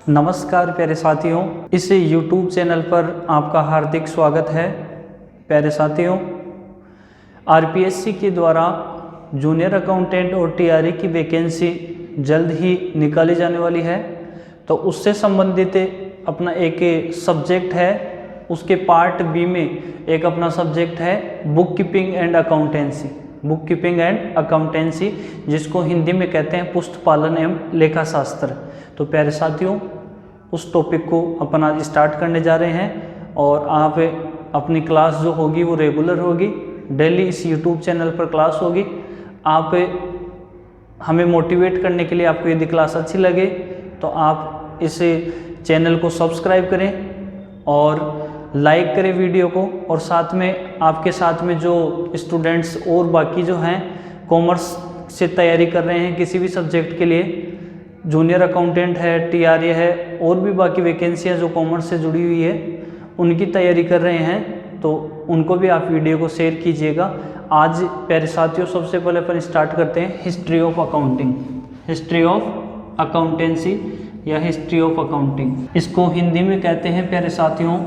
नमस्कार प्यारे साथियों, इस YouTube चैनल पर आपका हार्दिक स्वागत है। प्यारे साथियों, आरपीएससी के द्वारा जूनियर अकाउंटेंट और टीआरए की वैकेंसी जल्द ही निकाली जाने वाली है। तो उससे संबंधित अपना एक सब्जेक्ट है, उसके पार्ट बी में एक अपना सब्जेक्ट है book keeping and accountancy. Book keeping and accountancy, जिसको हिंदी में कहते हैं पुस्तक पालन एवं लेखा शास्त्र। तो प्यारे साथियों, उस टॉपिक को अपन आज स्टार्ट करने जा रहे हैं और आप अपनी क्लास जो होगी वो रेगुलर होगी, डेली इस यूट्यूब चैनल पर क्लास होगी। आप हमें मोटिवेट करने के लिए, आपको यदि क्लास अच्छी लगे तो आप इस चैनल को सब्सक्राइब करें और लाइक करें वीडियो को। और साथ में आपके साथ में जो स्टूडेंट्स और बाकी जो हैं कॉमर्स से तैयारी कर रहे हैं किसी भी सब्जेक्ट के लिए, जूनियर अकाउंटेंट है, टीआरए है और भी बाकी वैकेंसियां जो कॉमर्स से जुड़ी हुई है उनकी तैयारी कर रहे हैं, तो उनको भी आप वीडियो को शेयर कीजिएगा। आज प्यारे साथियों, सबसे पहले अपन स्टार्ट करते हैं history of accounting, history of accountancy या हिस्ट्री ऑफ अकाउंटिंग। इसको हिंदी में कहते हैं प्यारे साथियों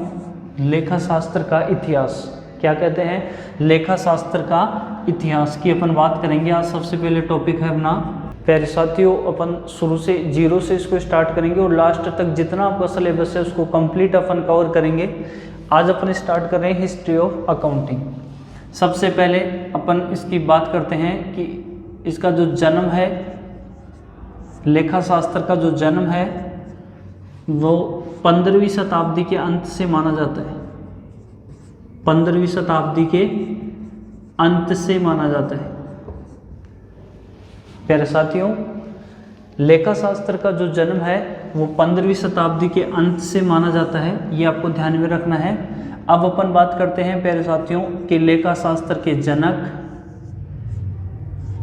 लेखा शास्त्र का इतिहास। क्या कहते हैं? लेखा शास्त्र का इतिहास की अपन बात करेंगे। आज सबसे पहले टॉपिक है अपना, प्यारे साथियों, अपन शुरू से जीरो से इसको स्टार्ट करेंगे और लास्ट तक जितना आपका सिलेबस है उसको कंप्लीट अपन कवर करेंगे। आज अपन स्टार्ट कर रहे हैं हिस्ट्री ऑफ अकाउंटिंग। सबसे पहले अपन इसकी बात करते हैं कि इसका जो जन्म है, लेखा शास्त्र का जो जन्म है वो 15वीं शताब्दी के अंत से माना जाता है। 15वीं शताब्दी के अंत से माना जाता है। प्यारे साथियों, लेखा शास्त्र का जो जन्म है वो 15वीं शताब्दी के अंत से माना जाता है, ये आपको ध्यान में रखना है। अब अपन बात करते हैं प्यारे साथियों कि लेखा शास्त्र के जनक,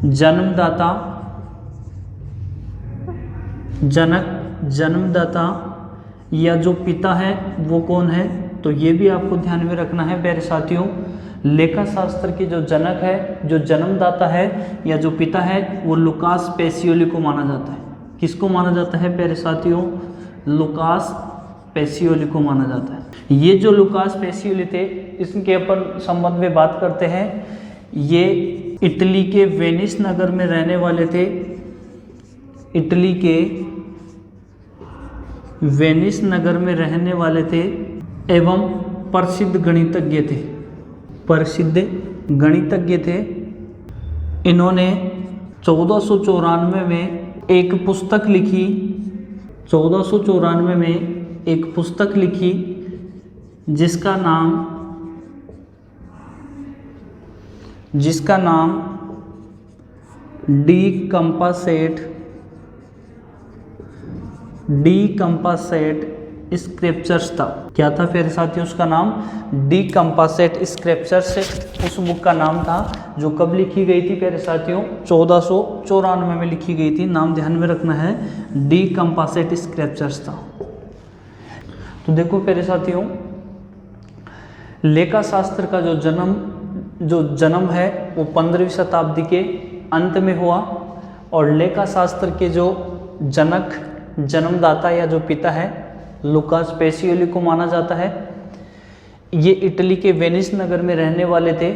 जन्मदाता, जन्मदाता या जो पिता है वो कौन है, तो ये भी आपको ध्यान में रखना है प्यारे साथियों। लेखा शास्त्र के जो जनक है, जो जन्मदाता है या जो पिता है, वो लुकास पेसियोली को माना जाता है। किसको माना जाता है प्यारे साथियों? लुकास पेसियोली को माना जाता है। ये जो लुकास पेसियोली थे, इसके अपन संबंध में बात करते हैं। ये इटली के वेनिस नगर में रहने वाले थे। इटली के वेनिस नगर में रहने वाले थे एवं प्रसिद्ध गणितज्ञ थे। प्रसिद्ध गणितज्ञ थे। इन्होंने 1494 में एक पुस्तक लिखी। 1494 में एक पुस्तक लिखी जिसका नाम डी कंपासेट स्क्रिप्चर्स था। क्या था प्यारे साथियों? उसका नाम डी कंपासेट स्क्रिप्चर्स, उस बुक का नाम था, जो कब लिखी गई थी प्यारे साथियों? 1494 में लिखी गई थी। नाम ध्यान में रखना है, डी कंपासेट स्क्रिप्चर्स था। तो देखो प्यारे साथियों, लेखा शास्त्र का जो जन्म है वो 15वीं शताब्दी के अंत में हुआ और लेखा शास्त्र के जो जनक, जन्मदाता या जो पिता है, लुकास पेसियोली को माना जाता है। ये इटली के वेनिस नगर में रहने वाले थे।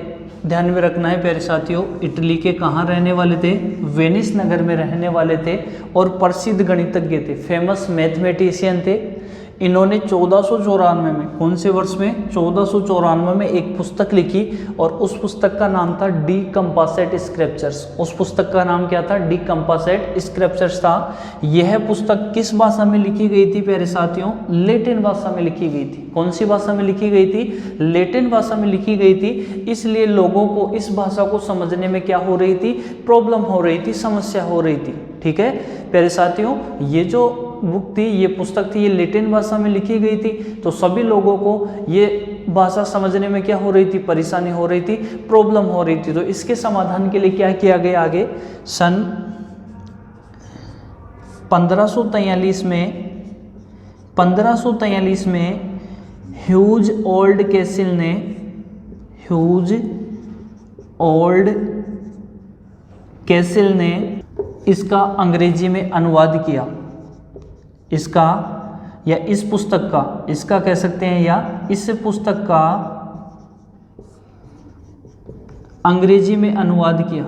ध्यान में रखना है प्यारे साथियों, इटली के कहाँ रहने वाले थे? वेनिस नगर में रहने वाले थे और प्रसिद्ध गणितज्ञ थे, फेमस मैथमेटिशियन थे। इन्होंने 1494 में, कौन से वर्ष में? 1494 में एक पुस्तक लिखी और उस पुस्तक का नाम था डी कंपासेट स्क्रिप्चर्स। उस पुस्तक का नाम क्या था? डी कंपासेट स्क्रिप्चर्स था। यह पुस्तक किस भाषा में लिखी गई थी प्यारे साथियों? लैटिन भाषा में लिखी गई थी। कौन सी भाषा में लिखी गई थी? लैटिन भाषा में लिखी गई थी। इसलिए लोगों को इस भाषा को समझने में क्या हो रही थी? प्रॉब्लम हो रही थी, समस्या हो रही थी। ठीक है प्यारे साथियों, ये जो बुक थी, ये पुस्तक थी, ये लैटिन भाषा में लिखी गई थी। तो सभी लोगों को ये भाषा समझने में क्या हो रही थी? परेशानी हो रही थी, प्रॉब्लम हो रही थी। तो इसके समाधान के लिए क्या किया गया? आगे सन 1543 में ह्यूज ओल्ड कैसिल ने इसका अंग्रेजी में अनुवाद किया। इसका या इस पुस्तक का, इसका कह सकते हैं, या इस पुस्तक का अंग्रेजी में अनुवाद किया,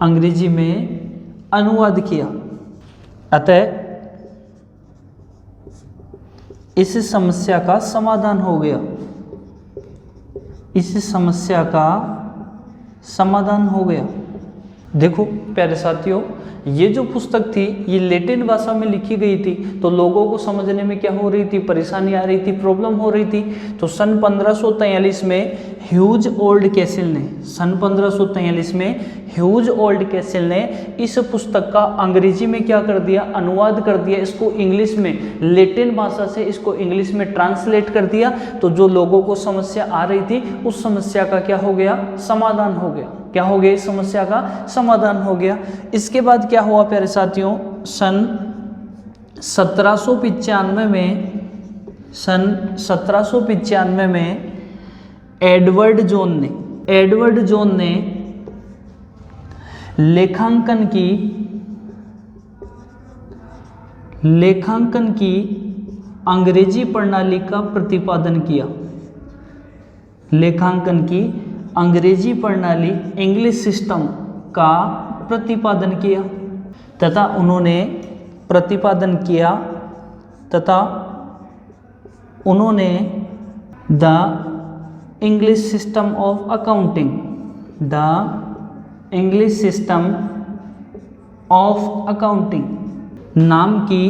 अंग्रेजी में अनुवाद किया। अतः इस समस्या का समाधान हो गया, इस समस्या का समाधान हो गया। देखो प्यारे साथियों, ये जो पुस्तक थी ये लैटिन भाषा में लिखी गई थी, तो लोगों को समझने में क्या हो रही थी, परेशानी आ रही थी, प्रॉब्लम हो रही थी। तो सन 1543 में ह्यूज ओल्ड कैसल ने, सन 1543 में ह्यूज ओल्ड कैसल ने इस पुस्तक का अंग्रेजी में क्या कर दिया, अनुवाद कर दिया, इसको इंग्लिश में, लैटिन भाषा से इसको इंग्लिश में ट्रांसलेट कर दिया। तो जो लोगों को समस्या आ रही थी उस समस्या का क्या हो गया, समाधान हो गया। क्या हो गया, इस समस्या का समाधान हो गया। इसके बाद क्या हुआ प्यारे साथियों, सन 1795 में, सन 1795 में एडवर्ड जोन ने लेखांकन की अंग्रेजी प्रणाली का प्रतिपादन किया। लेखांकन की अंग्रेजी प्रणाली, इंग्लिश सिस्टम का प्रतिपादन किया तथा उन्होंने the English system of accounting, the English system of accounting नाम की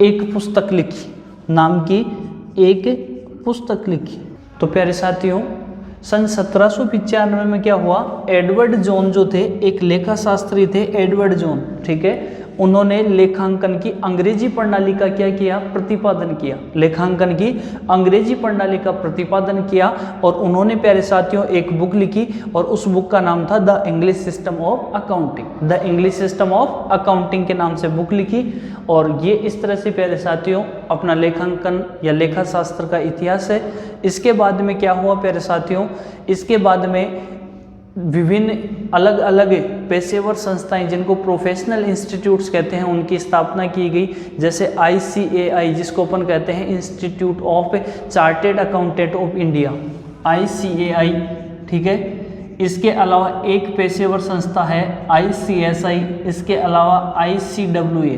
एक पुस्तक लिखी, नाम की एक पुस्तक लिखी। तो प्यारे साथियों, सन 1795 में क्या हुआ, एडवर्ड जोन जो थे, एक लेखा शास्त्री थे एडवर्ड जोन, ठीक है, उन्होंने लेखांकन की अंग्रेजी प्रणाली का क्या किया, प्रतिपादन किया। लेखांकन की अंग्रेजी प्रणाली का प्रतिपादन किया और उन्होंने प्यारे साथियों एक बुक लिखी और उस बुक का नाम था the English system of accounting, the English system of accounting के नाम से बुक लिखी। और ये इस तरह से प्यारे साथियों अपना लेखांकन या लेखा शास्त्र का इतिहास है। इसके बाद में क्या हुआ प्यारे साथियों, इसके बाद में विभिन्न अलग अलग पेशेवर संस्थाएं जिनको प्रोफेशनल इंस्टीट्यूट्स कहते हैं उनकी स्थापना की गई, जैसे ICAI जिसको अपन कहते हैं institute of chartered accountant of India, ICAI, ठीक है। इसके अलावा एक पेशेवर संस्था है ICSI, इसके अलावा ICWA,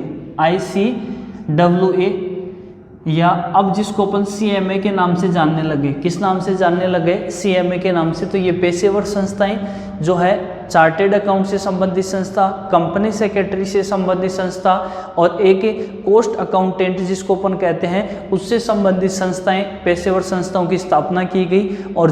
या अब जिसको अपन CMA के नाम से जानने लगे, किस नाम से जानने लगे, CMA के नाम से। तो ये पेशेवर संस्थाएं जो है चार्टेड अकाउंट से संबंधित संस्था, कंपनी सेक्रेटरी से संबंधित संस्था और एक कोस्ट अकाउंटेंट जिसको अपन कहते हैं उससे संबंधित संस्थाएं, पेशेवर संस्थाओं की स्थापना की गई। और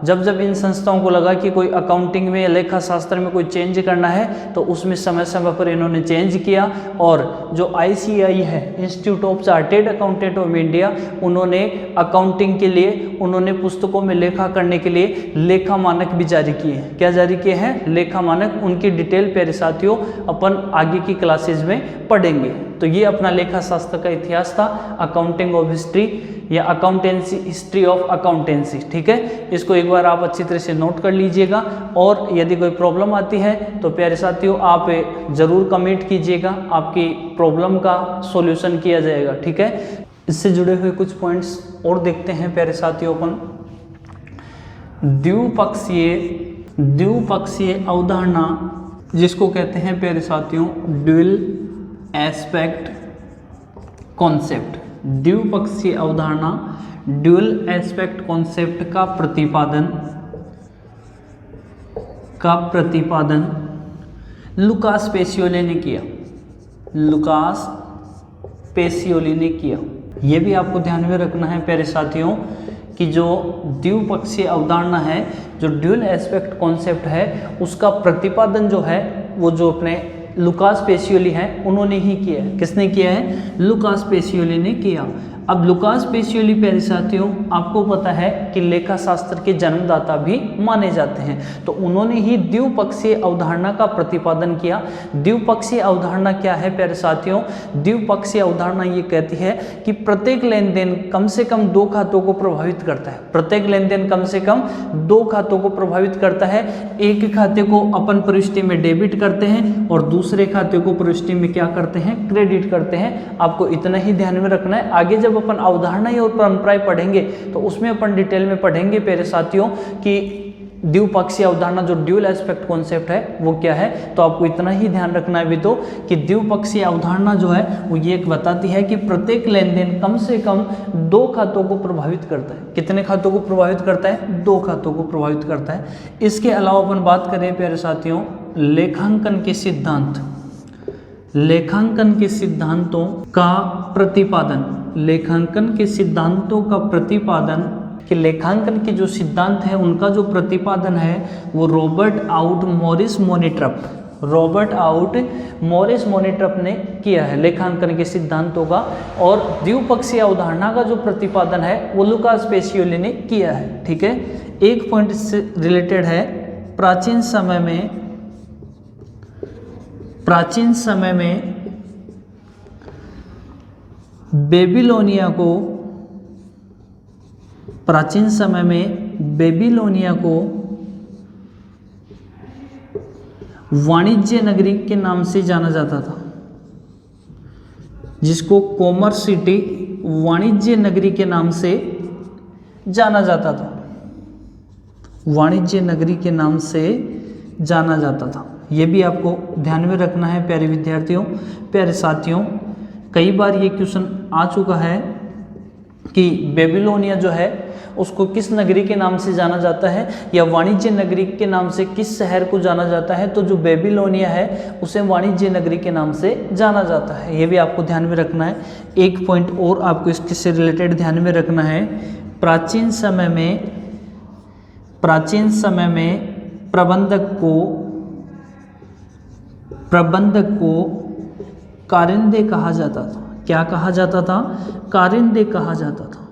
जब इन संस्थाओं को लगा कि कोई अकाउंटिंग में या लेखा शास्त्र में कोई चेंज करना है तो उसमें समय समय पर इन्होंने चेंज किया। और जो ICAI है, institute of chartered accountant of India, उन्होंने अकाउंटिंग के लिए, उन्होंने पुस्तकों में लेखा करने के लिए लेखा मानक भी जारी किए हैं। क्या जारी किए हैं, लेखा मानक। उनकी डिटेल प्यारे साथियों अपन आगे की क्लासेज में पढ़ेंगे। तो ये अपना लेखा शास्त्र का इतिहास था, अकाउंटिंग ऑफ हिस्ट्री या अकाउंटेंसी, हिस्ट्री ऑफ अकाउंटेंसी, ठीक है। इसको एक बार आप अच्छी तरह से नोट कर लीजिएगा और यदि कोई प्रॉब्लम आती है तो प्यारे साथियों आप ज़रूर कमेंट कीजिएगा, आपकी प्रॉब्लम का सॉल्यूशन किया जाएगा, ठीक है। इससे जुड़े हुए कुछ पॉइंट्स और देखते हैं प्यारे साथियों अपन। द्विपक्षीय अवधारणा जिसको कहते हैं प्यारे साथियों ड्यूअल एस्पेक्ट कॉन्सेप्ट, द्विपक्षीय अवधारणा, ड्यूअल एस्पेक्ट कॉन्सेप्ट का प्रतिपादन लुकास पेसियोली ने किया, लुकास पेसियोली ने किया। यह भी आपको ध्यान में रखना है प्यारे साथियों कि जो द्विपक्षीय अवधारणा है, जो ड्यूअल एस्पेक्ट कॉन्सेप्ट है, उसका प्रतिपादन जो है वो जो अपने लुकास पेसियोली हैं उन्होंने ही किया है। किसने किया है, लुकास पेसियोली ने किया। अब लुकास पेसियोली प्यारे साथियों, आपको पता है कि लेखा शास्त्र के जन्मदाता भी माने जाते हैं, तो उन्होंने ही द्विपक्षीय अवधारणा का प्रतिपादन किया। द्विपक्षीय अवधारणा क्या है प्यारे साथियों? द्विपक्षीय अवधारणा ये कहती है कि प्रत्येक लेन देन कम से कम 2 खातों को प्रभावित करता है। प्रत्येक लेन देन कम से कम 2 खातों को प्रभावित करता है। एक खाते को अपन प्रविष्टि में डेबिट करते हैं और दूसरे खाते को प्रविष्टि में क्या करते हैं? क्रेडिट करते हैं। आपको इतना ही ध्यान में रखना है। आगे जब अपन अवधारणाएं और परंपराएं पढ़ेंगे तो उसमें अपन डिटेल में पढ़ेंगे प्यारे साथियों कि द्विपक्षीय अवधारणा जो ड्यूअल एस्पेक्ट कॉन्सेप्ट है वो क्या है। तो आपको इतना ही ध्यान रखना है भी तो कि द्विपक्षीय अवधारणा जो है वो ये एक बताती है कि प्रत्येक लेन देन कम से कम 2 खातों को प्रभावित करता है। कितने खातों को प्रभावित करता है? 2 खातों को प्रभावित करता है। इसके अलावा अपन बात करें प्यारे साथियों लेखांकन के सिद्धांत, लेखांकन के सिद्धांतों का प्रतिपादन, लेखांकन के सिद्धांतों का प्रतिपादन कि लेखांकन के जो सिद्धांत है उनका जो प्रतिपादन है वो रॉबर्ट आउट मॉरिस मोनिट्रप, रॉबर्ट आउट मॉरिस मोनिट्रप ने किया है लेखांकन के सिद्धांतों का। और द्विपक्षीय अवधारणा का जो प्रतिपादन है वो लुकास पेसियोली ने किया है। ठीक है, एक पॉइंट से रिलेटेड है। प्राचीन समय में बेबीलोनिया को वाणिज्य नगरी के नाम से जाना जाता था, जिसको कॉमर्स सिटी वाणिज्य नगरी के नाम से जाना जाता था, वाणिज्य नगरी के नाम से जाना जाता था। ये भी आपको ध्यान में रखना है प्यारे विद्यार्थियों, प्यारे साथियों। कई बार ये क्वेश्चन आ चुका है कि बेबीलोनिया जो है उसको किस नगरी के नाम से जाना जाता है या वाणिज्य नगरी के नाम से किस शहर को जाना जाता है। तो जो बेबीलोनिया है उसे वाणिज्य नगरी के नाम से जाना जाता है। ये भी आपको ध्यान में रखना है। एक पॉइंट और आपको इसके से रिलेटेड ध्यान में रखना है। प्राचीन समय में प्रबंधक को कारिंदे कहा जाता था। क्या कहा जाता था? कारिंदे कहा जाता था।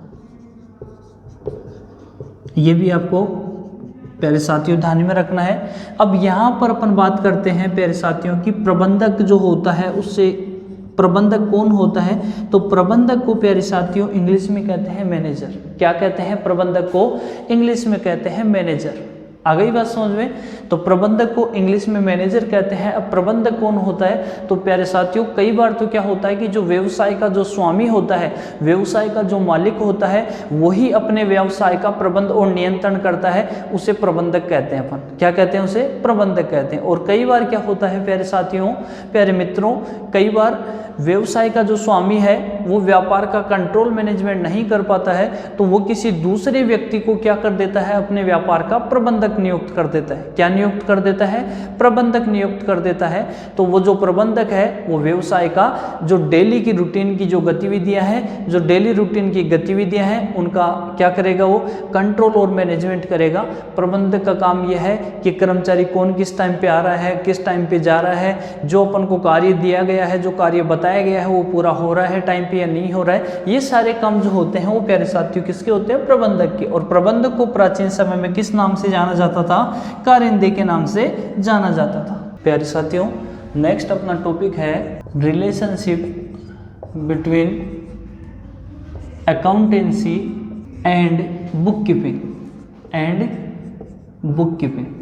ये भी आपको प्यारे साथियों ध्यान में रखना है। अब यहाँ पर अपन बात करते हैं प्यारे साथियों कि प्रबंधक जो होता है उससे प्रबंधक कौन होता है? तो प्रबंधक को प्यारे साथियों इंग्लिश में कहते हैं मैनेजर। क्या कहते हैं? प्रबंधक को इंग्लिश में कहते हैं मैनेजर। आ गई बात समझ में? तो प्रबंधक को इंग्लिश में मैनेजर कहते हैं। अब प्रबंधक कौन होता है? तो प्यारे साथियों कई बार तो क्या होता है कि जो व्यवसाय का जो स्वामी होता है, व्यवसाय का जो मालिक होता है, वही अपने व्यवसाय का प्रबंध और नियंत्रण करता है, उसे प्रबंधक कहते हैं। अपन क्या कहते हैं? उसे प्रबंधक कहते हैं। और कई बार क्या होता है प्यारे साथियों, प्यारे मित्रों, कई बार व्यवसाय का जो स्वामी है वो व्यापार का कंट्रोल मैनेजमेंट नहीं कर पाता है, तो वो किसी दूसरे व्यक्ति को क्या कर देता है? अपने व्यापार का प्रबंधक नियुक्त कर देता है। क्या नियुक्त कर देता है? प्रबंधक नियुक्त कर देता है। तो वो जो प्रबंधक है वो व्यवसाय का जो डेली की रूटीन की जो गतिविधियां हैं, जो डेली रूटीन की गतिविधियां हैं, उनका क्या करेगा? वो कंट्रोल और मैनेजमेंट करेगा। प्रबंधक का काम यह है कि कर्मचारी कौन किस टाइम पे आ रहा है, किस टाइम पे जा रहा है, जो अपन को कार्य दिया गया है, जो कार्य बताया गया है वो पूरा हो रहा है टाइम पे या नहीं हो रहा है। ये सारे काम जो होते हैं वो प्यारे साथियों किसके होते हैं? प्रबंधक के। और प्रबंधक को प्राचीन समय में किस नाम से जाना जाता था? कारिंदे के नाम से जाना जाता था। प्यारे साथियों नेक्स्ट अपना टॉपिक है relationship between accountancy and book keeping.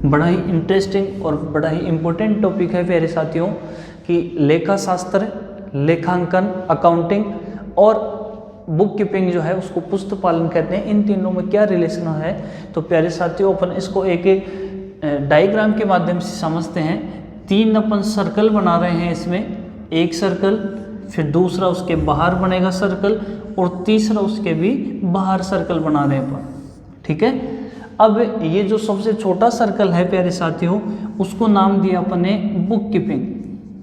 बड़ा ही इंटरेस्टिंग और बड़ा ही इंपॉर्टेंट टॉपिक है प्यारे साथियों कि लेखा शास्त्र, लेखांकन, अकाउंटिंग और बुक कीपिंग जो है उसको पुस्तक पालन कहते हैं। इन तीनों में क्या रिलेशन है? तो प्यारे साथियों अपन इसको एक डायग्राम के माध्यम से समझते हैं। 3 अपन सर्कल बना रहे हैं इसमें, एक सर्कल, फिर दूसरा उसके बाहर बनेगा सर्कल और तीसरा उसके भी बाहर सर्कल बना रहे हैं अपन। ठीक है, अब ये जो सबसे छोटा सर्कल है प्यारे साथियों उसको नाम दिया अपन ने बुक कीपिंग।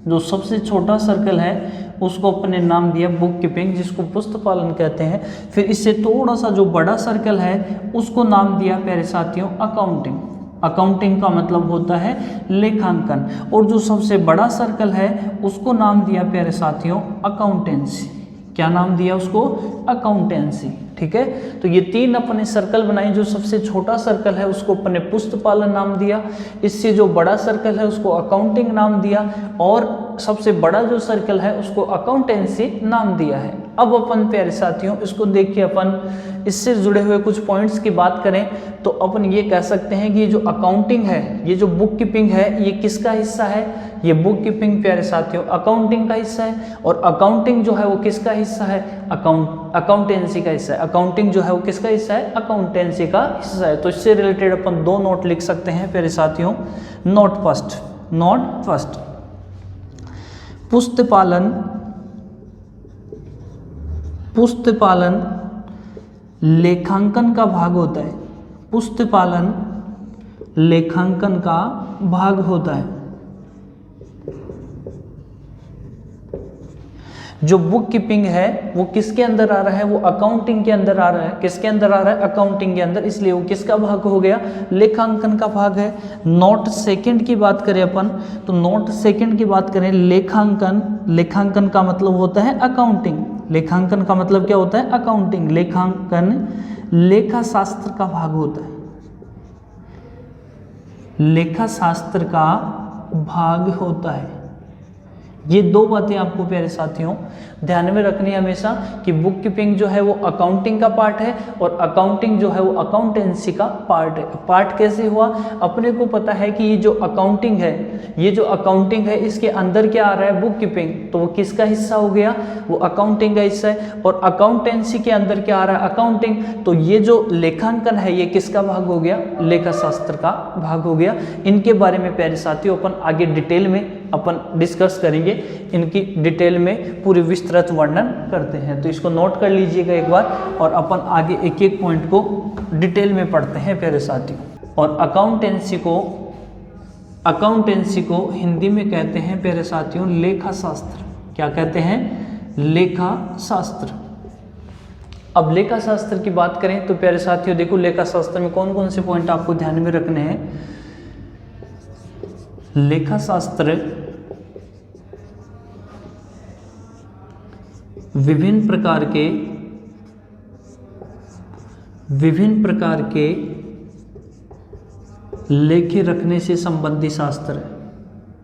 जो सबसे छोटा सर्कल है उसको अपने नाम दिया बुक कीपिंग, जिसको पुस्तक पालन कहते हैं। फिर इससे थोड़ा सा जो बड़ा सर्कल है उसको नाम दिया प्यारे साथियों अकाउंटिंग। अकाउंटिंग का मतलब होता है लेखांकन। और जो सबसे बड़ा सर्कल है उसको नाम दिया प्यारे साथियों अकाउंटेंसी। क्या नाम दिया उसको? अकाउंटेंसी। ठीक है, तो ये 3 अपने सर्कल बनाए। जो सबसे छोटा सर्कल है उसको अपने पुस्तपालन नाम दिया, इससे जो बड़ा सर्कल है उसको अकाउंटिंग नाम दिया, और सबसे बड़ा जो सर्कल है उसको अकाउंटेंसी नाम दिया है। अब अपन प्यारे साथियों इसको देख के अपन इससे जुड़े हुए कुछ पॉइंट्स की बात करें तो अपन ये कह सकते हैं कि ये जो अकाउंटिंग है, ये जो बुक कीपिंग है, ये किसका हिस्सा है? ये बुक कीपिंग प्यारे साथियों अकाउंटिंग का हिस्सा है, और अकाउंटिंग जो है वो किसका हिस्सा है? अकाउंटेंसी का हिस्सा है। अकाउंटिंग जो है वो किसका हिस्सा है? अकाउंटेंसी का हिस्सा है। तो इससे रिलेटेड अपन 2 नोट लिख सकते हैं प्यारे साथियों। नोट फर्स्ट, पुस्तपालन लेखांकन का भाग होता है। पुस्तपालन लेखांकन का भाग होता है। जो बुक कीपिंग है वो किसके अंदर आ रहा है? वो अकाउंटिंग के अंदर आ रहा है। किसके अंदर आ रहा है? अकाउंटिंग के अंदर, इसलिए वो किसका भाग हो गया? लेखांकन का भाग है। नोट सेकंड की बात करें अपन तो नोट सेकंड की बात करें, लेखांकन का मतलब होता है अकाउंटिंग। लेखांकन का मतलब क्या होता है? अकाउंटिंग। लेखांकन लेखा शास्त्र का भाग होता है। लेखा शास्त्र का भाग होता है। ये 2 बातें आपको प्यारे साथियों ध्यान में रखनी है हमेशा कि बुक कीपिंग जो है वो अकाउंटिंग का पार्ट है और अकाउंटिंग जो है वो अकाउंटेंसी का पार्ट है। पार्ट कैसे हुआ? अपने को पता है कि ये जो अकाउंटिंग है इसके अंदर क्या आ रहा है? Book keeping. तो वो किसका हिस्सा हो गया? वो अकाउंटिंग का हिस्सा है। और अकाउंटेंसी के अंदर क्या आ रहा है? अकाउंटिंग। तो ये जो लेखांकन है ये किसका भाग हो गया? लेखा शास्त्र का भाग हो गया। इनके बारे में प्यारे साथियों अपन आगे डिटेल में अपन डिस्कस करेंगे, इनकी डिटेल में पूरी विस्तृत वर्णन करते हैं। तो इसको नोट कर लीजिएगा एक बार और अपन आगे एक एक पॉइंट को डिटेल में पढ़ते हैं प्यारे साथियों। और अकाउंटेंसी को हिंदी में कहते हैं प्यारे साथियों लेखा शास्त्र। क्या कहते हैं? लेखा शास्त्र। अब लेखा शास्त्र की बात करें तो प्यारे साथियों देखो लेखा शास्त्र में कौन कौन से पॉइंट आपको ध्यान में रखने हैं। लेखा शास्त्र विभिन्न प्रकार के लेखे रखने से संबंधित शास्त्र है।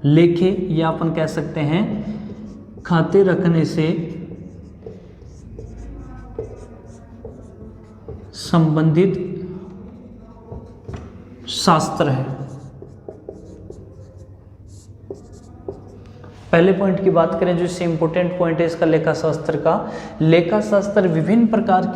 लेखे या अपन कह सकते हैं खाते रखने से संबंधित शास्त्र है। पहले पॉइंट की बात करें जो इससे इंपॉर्टेंट पॉइंट है इसका लेखा शास्त्र का। लेखा शास्त्र विभिन्न प्रकार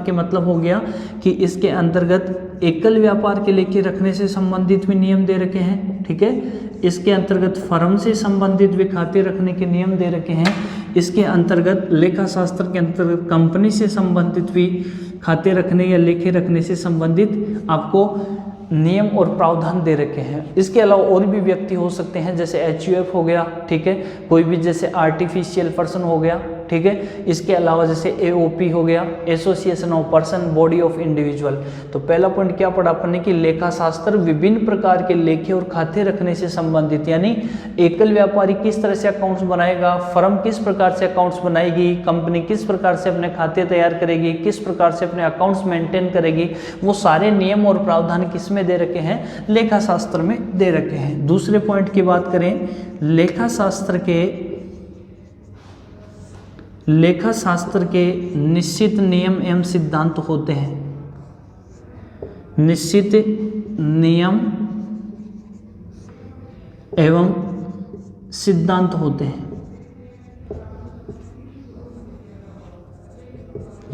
के मतलब हो गया कि इसके अंतर्गत एकल व्यापार के लेखे रखने से संबंधित भी नियम दे रखे हैं। ठीक है, इसके अंतर्गत फर्म से संबंधित भी खाते रखने के नियम दे रखे हैं। इसके अंतर्गत लेखा शास्त्र के अंतर्गत कंपनी से संबंधित भी खाते रखने या लेखे रखने से संबंधित आपको नियम और प्रावधान दे रखे हैं। इसके अलावा और भी व्यक्ति हो सकते हैं जैसे HUF हो गया, ठीक है, कोई भी जैसे आर्टिफिशियल पर्सन हो गया, ठीक है। इसके अलावा जैसे AOP हो गया, association of person body of individual. तो पहला पॉइंट क्या पढ़ा आपने कि लेखा शास्त्र विभिन्न प्रकार के लेखे और खाते रखने से संबंधित, यानी एकल व्यापारी किस तरह से अकाउंट्स बनाएगा, फर्म किस प्रकार से अकाउंट्स बनाएगी, कंपनी किस प्रकार से अपने खाते तैयार करेगी, किस प्रकार से अपने अकाउंट्स मेंटेन करेगी, वो सारे नियम और प्रावधान किस में दे रखे हैं? लेखा शास्त्र में दे रखे हैं। दूसरे पॉइंट की बात करें, लेखा शास्त्र के निश्चित नियम एवं सिद्धांत होते हैं। निश्चित नियम एवं सिद्धांत होते हैं।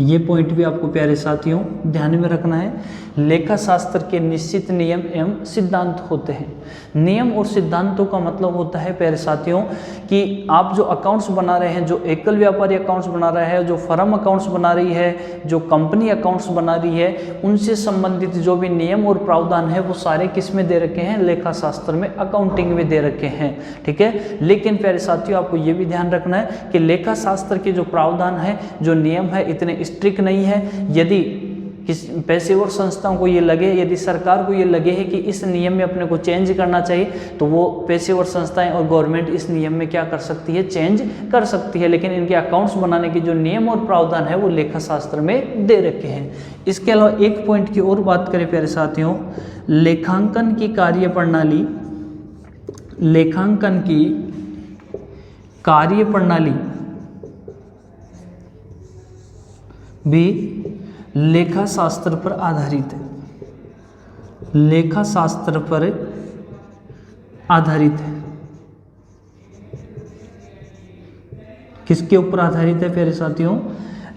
ये पॉइंट भी आपको प्यारे साथियों ध्यान में रखना है। लेखा शास्त्र के निश्चित नियम एवं सिद्धांत होते हैं। नियम और सिद्धांतों का मतलब होता है प्यारे साथियों कि आप जो अकाउंट्स बना रहे हैं, जो एकल व्यापारी अकाउंट्स बना रहा है, जो फर्म अकाउंट्स बना रही है, जो कंपनी अकाउंट्स बना रही है, उनसे संबंधित जो भी नियम और प्रावधान है वो सारे किस में दे रखे हैं? लेखा शास्त्र में, अकाउंटिंग में दे रखे हैं। ठीक है, लेकिन प्यारे साथियों आपको ये भी ध्यान रखना है कि लेखा शास्त्र के जो प्रावधान है, जो नियम है, इतने स्ट्रिक्ट नहीं है। यदि किस पेशेवर संस्थाओं को ये लगे, यदि सरकार को ये लगे है कि इस नियम में अपने को चेंज करना चाहिए, तो वो पेशेवर संस्थाएं और गवर्नमेंट इस नियम में क्या कर सकती है, चेंज कर सकती है। लेकिन इनके अकाउंट्स बनाने के जो नियम और प्रावधान है वो लेखा शास्त्र में दे रखे हैं। इसके अलावा एक पॉइंट की और बात करें प्यारे साथियों, लेखांकन की कार्यप्रणाली, लेखांकन की कार्यप्रणाली भी लेखा शास्त्र पर आधारित है, लेखा शास्त्र पर आधारित है। किसके ऊपर आधारित है प्यारे साथियों,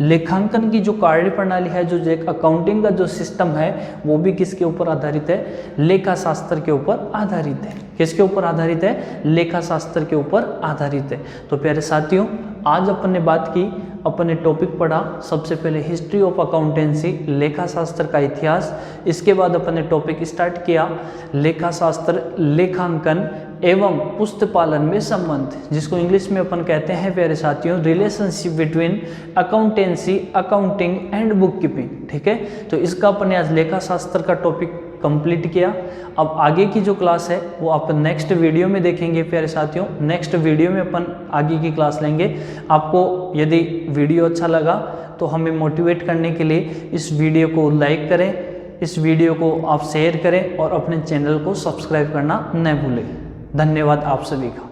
लेखांकन की जो कार्यप्रणाली है, जो एक अकाउंटिंग का जो सिस्टम है, वो भी किसके ऊपर आधारित है, लेखा शास्त्र के ऊपर आधारित है। किसके ऊपर आधारित है, लेखा शास्त्र के ऊपर आधारित है। तो प्यारे साथियों, आज अपन ने बात की, अपन ने टॉपिक पढ़ा सबसे पहले हिस्ट्री ऑफ अकाउंटेंसी, लेखा शास्त्र का इतिहास। इसके बाद अपन ने टॉपिक स्टार्ट किया लेखा शास्त्र, लेखांकन एवं पुस्तपालन में संबंध, जिसको इंग्लिश में अपन कहते हैं प्यारे साथियों relationship between accountancy, accounting and book keeping. ठीक है, तो इसका अपन ने आज लेखा शास्त्र का टॉपिक कंप्लीट किया। अब आगे की जो क्लास है वो अपन नेक्स्ट वीडियो में देखेंगे प्यारे साथियों। नेक्स्ट वीडियो में अपन आगे की क्लास लेंगे। आपको यदि वीडियो अच्छा लगा तो हमें मोटिवेट करने के लिए इस वीडियो को लाइक करें, इस वीडियो को आप शेयर करें और अपने चैनल को सब्सक्राइब करना न भूलें। धन्यवाद आप सभी का।